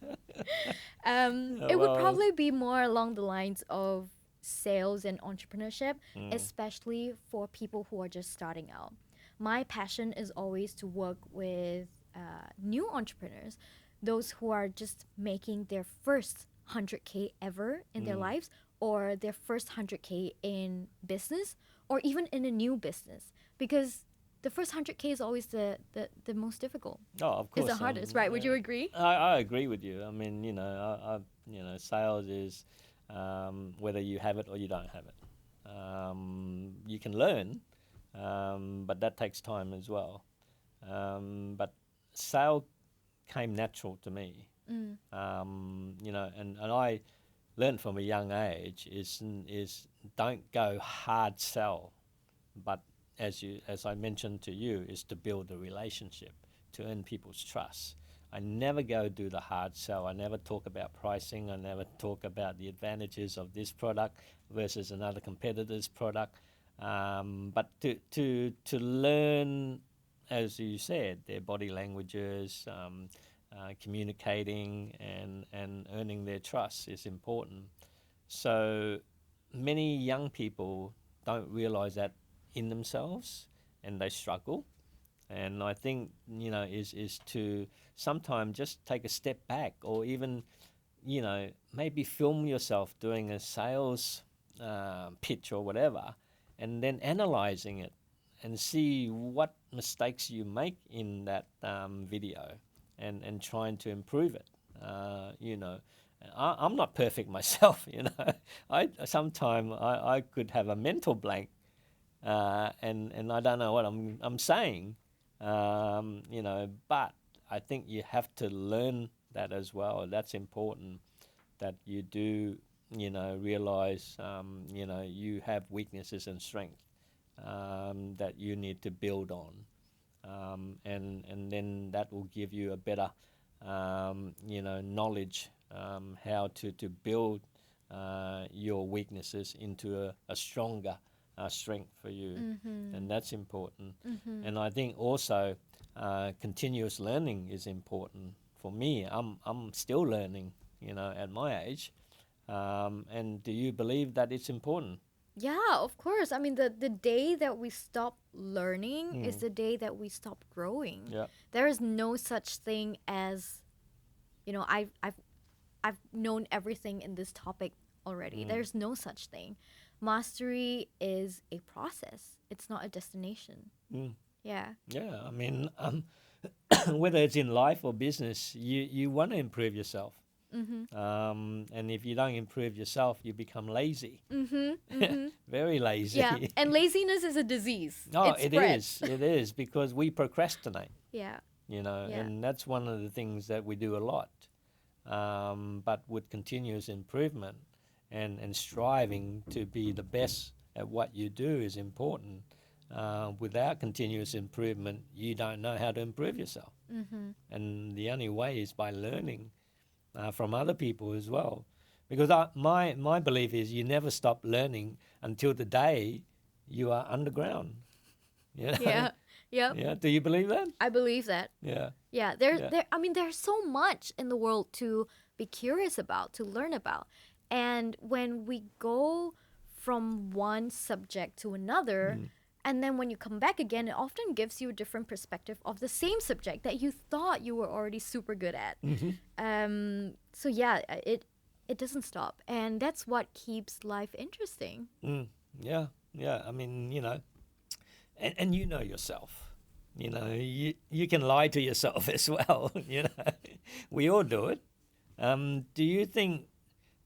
It would well- probably be more along the lines of sales and entrepreneurship, especially for people who are just starting out. My passion is always to work with new entrepreneurs, those who are just making their first 100K ever in their lives, or their first 100K in business, or even in a new business. Because the first 100K is always the most difficult. Oh, of course. It's the hardest, right? Would you agree? I agree with you. I mean, sales is whether you have it or you don't have it. You can learn, but that takes time as well. But sale came natural to me. And I learned from a young age is don't go hard sell, but as I mentioned to you, is to build a relationship, to earn people's trust. I never go do the hard sell. I never talk about pricing. I never talk about the advantages of this product versus another competitor's product. But to learn, as you said, their body languages, communicating and earning their trust is important. So many young people don't realize that in themselves, and they struggle. And I think is to sometimes just take a step back, or even maybe film yourself doing a sales pitch or whatever, and then analyzing it and see what mistakes you make in that video, and trying to improve it. I'm not perfect myself. I sometimes I could have a mental blank. And I don't know what I'm saying, but I think you have to learn that as well. That's important, that you do, realize, you have weaknesses and strengths that you need to build on, and then that will give you a better, knowledge how to build your weaknesses into a stronger strength for you, and that's important. And I think also continuous learning is important. For me, I'm still learning, at my age. And do you believe that it's important? Yeah, of course. I mean, the day that we stop learning is the day that we stop growing. Yeah. There is no such thing as, I've known everything in this topic already. There's no such thing. Mastery is a process. It's not a destination. Yeah. Yeah, I mean, whether it's in life or business, you want to improve yourself. Mm-hmm. And if you don't improve yourself, you become lazy, Mm-hmm. Mm-hmm. very Yeah. lazy. And laziness is a disease. Oh, It spreads. it is because we procrastinate, Yeah. Yeah. and that's one of the things that we do a lot. But with continuous improvement and striving to be the best at what you do is important. Without continuous improvement, you don't know how to improve yourself. Mm-hmm. And the only way is by learning from other people as well. Because my belief is you never stop learning until the day you are underground. You know? Yeah. Yep. Yeah. Do you believe that? I believe that. Yeah. Yeah. Yeah. I mean, there's so much in the world to be curious about, to learn about. And when we go from one subject to another, and then when you come back again, it often gives you a different perspective of the same subject that you thought you were already super good at. So yeah, it doesn't stop, and that's what keeps life interesting. Yeah. Yeah. I mean, and you know yourself. You can lie to yourself as well. We all do it. Do you think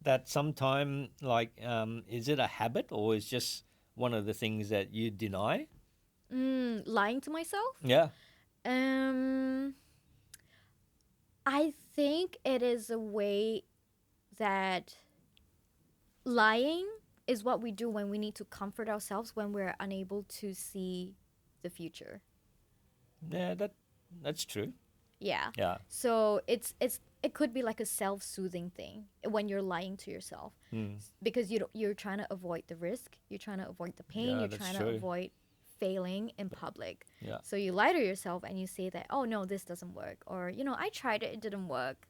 that sometime is it a habit or is just one of the things that you deny? Lying to myself? Yeah. Um, I think it is a way that lying is what we do when we need to comfort ourselves when we're unable to see the future. Yeah. That's true. Yeah. Yeah. So it could be like a self-soothing thing when you're lying to yourself because you're trying to avoid the risk, you're trying to avoid the pain, Yeah, you're that's trying to true. avoid failing in public. Yeah. So you lie to yourself and you say that, oh no, this doesn't work, or I tried it, it didn't work.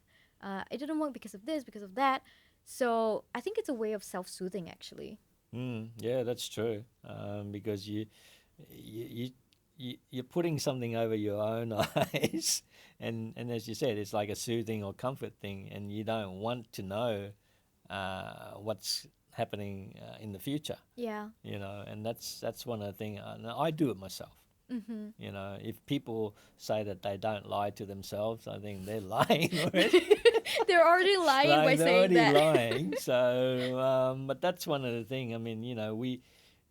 It didn't work because of this, because of that. So I think it's a way of self-soothing actually. Yeah, that's true. Because you, you're putting something over your own eyes, and as you said, it's like a soothing or comfort thing, and you don't want to know what's happening in the future. Yeah. And that's one of the things. I do it myself. Mm-hmm. If people say that they don't lie to themselves, I think they're lying already. They're already lying by They're saying already that. lying. So, but that's one of the things. I mean,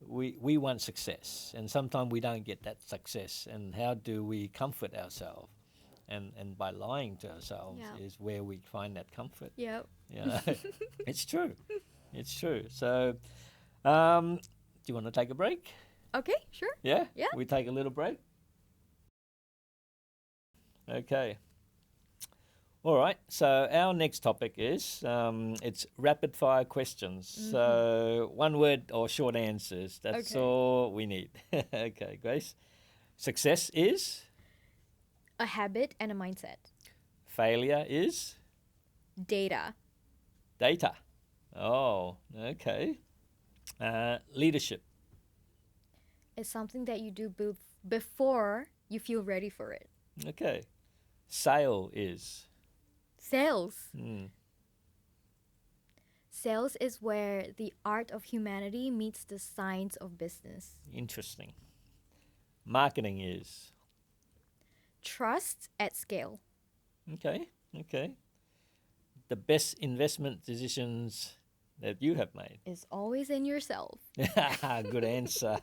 we want success, and sometimes we don't get that success. And how do we comfort ourselves? And by lying to ourselves Yeah. is where we find that comfort. Yep. It's true. It's true. So, do you want to take a break? Okay, sure. Yeah? Yeah. We take a little break? Okay. All right. So our next topic is it's rapid fire questions. So one word or short answers. That's Okay. all we need. Okay, Grace. Success is? A habit and a mindset. Failure is? Data. Data. Oh, okay. Leadership. Is something that you do before you feel ready for it. Okay. Sale is? Sales. Hmm. Sales is where the art of humanity meets the science of business. Interesting. Marketing is? Trust at scale. Okay. Okay. The best investment decisions that you have made. Is always in yourself. Good answer.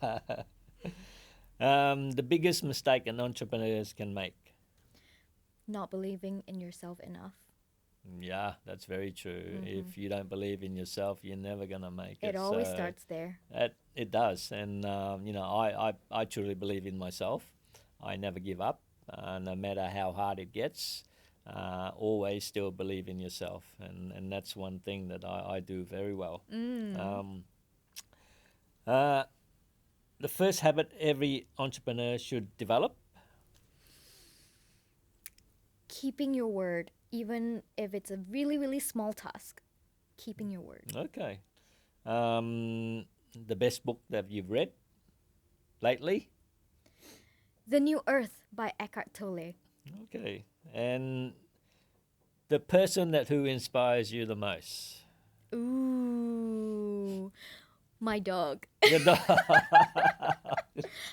The biggest mistake an entrepreneurs can make. Not believing in yourself enough. Yeah, that's very true. If you don't believe in yourself, you're never gonna make it. It always So starts there. it does, and I truly believe in myself. I never give up, no matter how hard it gets. Always still believe in yourself, and that's one thing that I do very well. The first habit every entrepreneur should develop. Keeping your word, even if it's a really, really small task. Keeping your word. Okay. The best book that you've read lately? The New Earth by Eckhart Tolle. Okay. And the person who inspires you the most? Ooh. My dog. Your dog.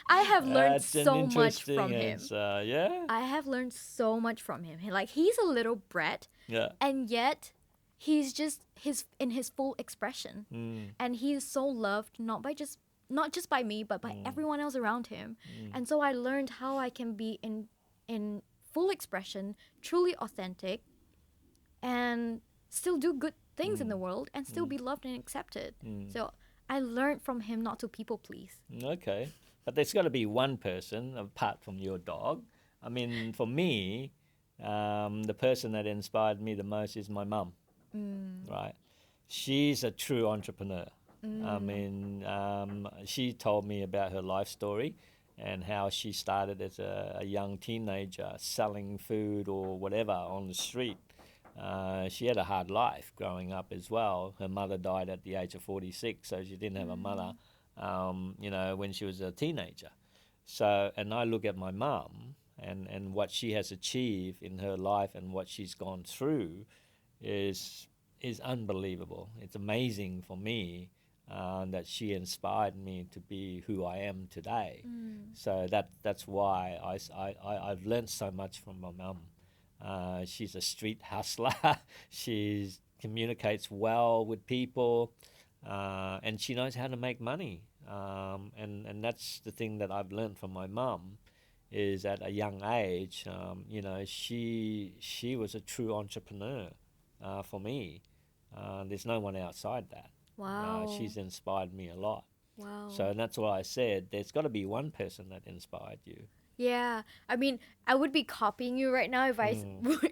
I have learned That's an so much interesting from him. answer. Yeah. I have learned so much from him. Like, he's a little brat, Yeah. and yet he's just in his full expression. And he is so loved, not just by me, but by everyone else around him. And so I learned how I can be in full expression, truly authentic, and still do good things in the world and still be loved and accepted. So I learned from him not to people please. Okay. But there's got to be one person apart from your dog. I mean, for me, the person that inspired me the most is my mum. Right? She's a true entrepreneur. I mean, she told me about her life story and how she started as a young teenager selling food or whatever on the street. She had a hard life growing up as well. Her mother died at the age of 46, so she didn't have a mother, when she was a teenager. So, and I look at my mum and what she has achieved in her life and what she's gone through is unbelievable. It's amazing for me that she inspired me to be who I am today. So that's why I've learned so much from my mum. She's a street hustler. She communicates well with people, and she knows how to make money. And that's the thing that I've learned from my mum, is at a young age, she was a true entrepreneur for me. There's no one outside that. Wow. She's inspired me a lot. Wow. So that's why I said there's got to be one person that inspired you. Yeah, I mean, I would be copying you right now if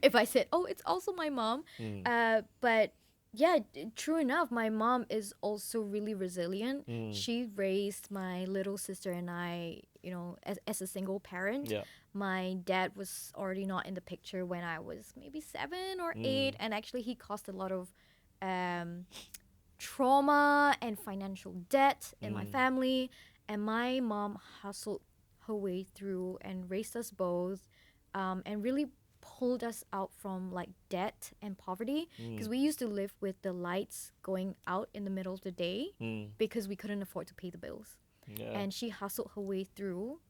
if I said, "Oh, it's also my mom." But yeah, true enough, my mom is also really resilient. She raised my little sister and I, as a single parent. Yeah. My dad was already not in the picture when I was maybe 7 or 8, and actually he caused a lot of trauma and financial debt in my family. And my mom hustled her way through and raised us both, and really pulled us out from like debt and poverty, because we used to live with the lights going out in the middle of the day because we couldn't afford to pay the bills. Yeah. And she hustled her way through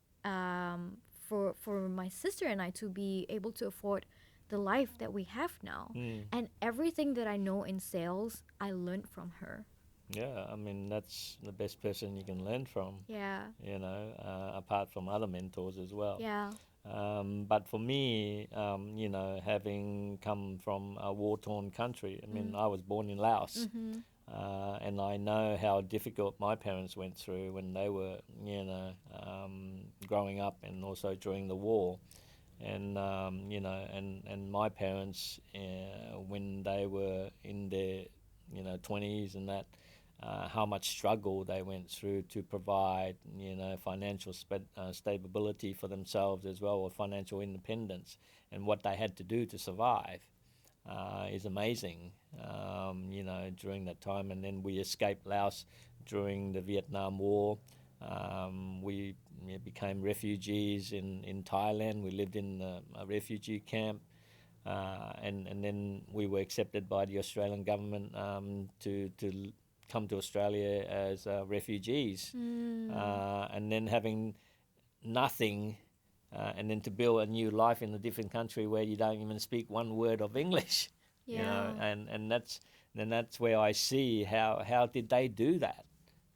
for my sister and I to be able to afford the life that we have now. And everything that I know in sales, I learned from her. Yeah, I mean, that's the best person you can learn from, Yeah. apart from other mentors as well. Yeah. But for me, having come from a war-torn country, I mean, I was born in Laos, and I know how difficult my parents went through when they were, growing up, and also during the war. And, and my parents, when they were in their, 20s and that, how much struggle they went through to provide, financial stability for themselves as well, or financial independence, and what they had to do to survive is amazing, during that time. And then we escaped Laos during the Vietnam War. We became refugees in Thailand. We lived in a refugee camp. And then we were accepted by the Australian government to come to Australia as refugees, and then having nothing, and then to build a new life in a different country where you don't even speak one word of English. Yeah. And that's where I see how did they do that,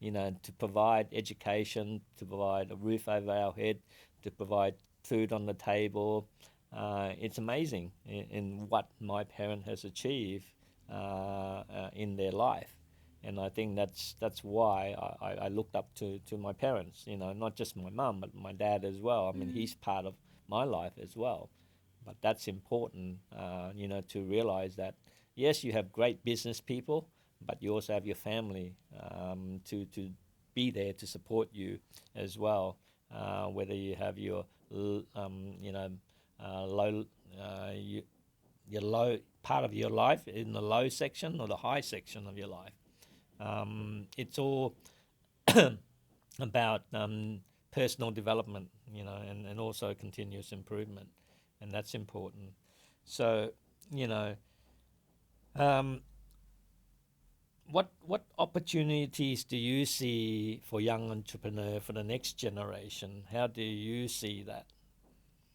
to provide education, to provide a roof over our head, to provide food on the table. It's amazing in what my parent has achieved in their life. And I think that's why I looked up to my parents, not just my mum, but my dad as well. I mean, he's part of my life as well. But that's important, to realize that, yes, you have great business people, but you also have your family to be there to support you as well. Whether you have your, low, your low part of your life in the low section or the high section of your life. It's all about personal development, and also continuous improvement, and that's important. So, what opportunities do you see for young entrepreneur for the next generation? How do you see that?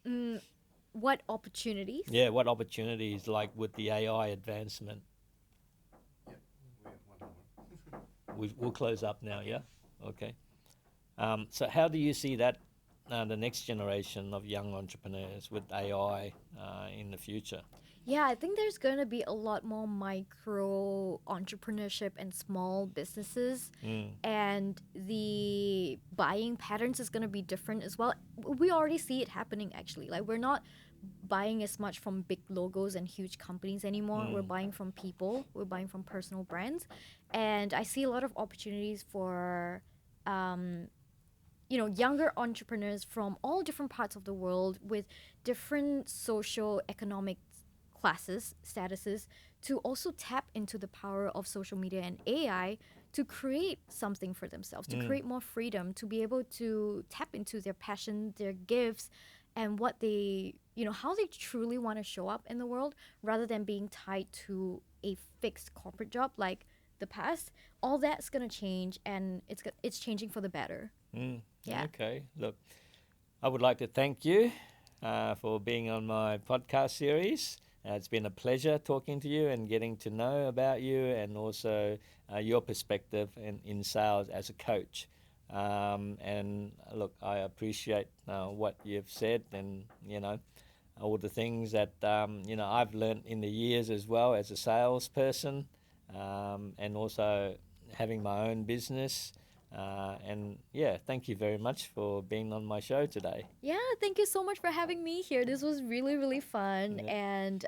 Mm, what opportunities? Yeah, what opportunities like with the AI advancement? We'll close up now. Yeah, okay. So how do you see that the next generation of young entrepreneurs with AI in the future? Yeah, I think there's going to be a lot more micro entrepreneurship and small businesses, Mm, and the buying patterns is going to be different as well. We already see it happening actually. Like, we're not buying as much from big logos and huge companies anymore. We're mm, buying from people, we're buying from personal brands. And I see a lot of opportunities for um, younger entrepreneurs from all different parts of the world with different social economic classes statuses to also tap into the power of social media and AI to create something for themselves, to mm, create more freedom, to be able to tap into their passion, their gifts, and what they, how they truly want to show up in the world rather than being tied to a fixed corporate job like the past. All that's going to change, and it's changing for the better. mm. Yeah. Okay. Look, I would like to thank you for being on my podcast series. It's been a pleasure talking to you and getting to know about you and also your perspective in sales as a coach. And look, I appreciate what you've said and, all the things that, I've learned in the years as well as a salesperson and also having my own business. And yeah, thank you very much for being on my show today. Yeah, thank you so much for having me here. This was really, really fun, Yeah. and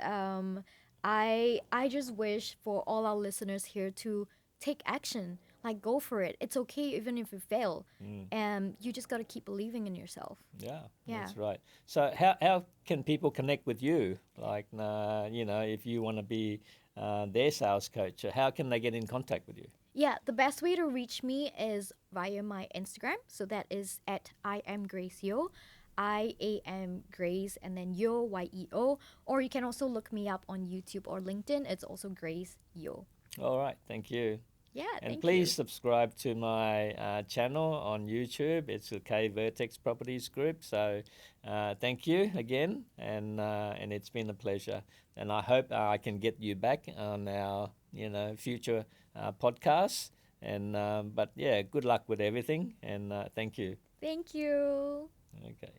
I just wish for all our listeners here to take action. Like, go for it. It's okay even if you fail, Mm. and you just gotta keep believing in yourself. Yeah, Yeah. that's right. So how can people connect with you? Like, if you want to be their sales coach, how can they get in contact with you? Yeah, the best way to reach me is via my Instagram. So that is at I am Grace Yo. I am Grace and then Yo, YEO. Or you can also look me up on YouTube or LinkedIn. It's also Grace Yo. All right, thank you. Yeah, And thank you. please subscribe to my channel on YouTube. It's the Kvertex Properties Group. So thank you again, and it's been a pleasure. And I hope I can get you back on our future podcasts. And but yeah, good luck with everything, and thank you. Thank you. Okay.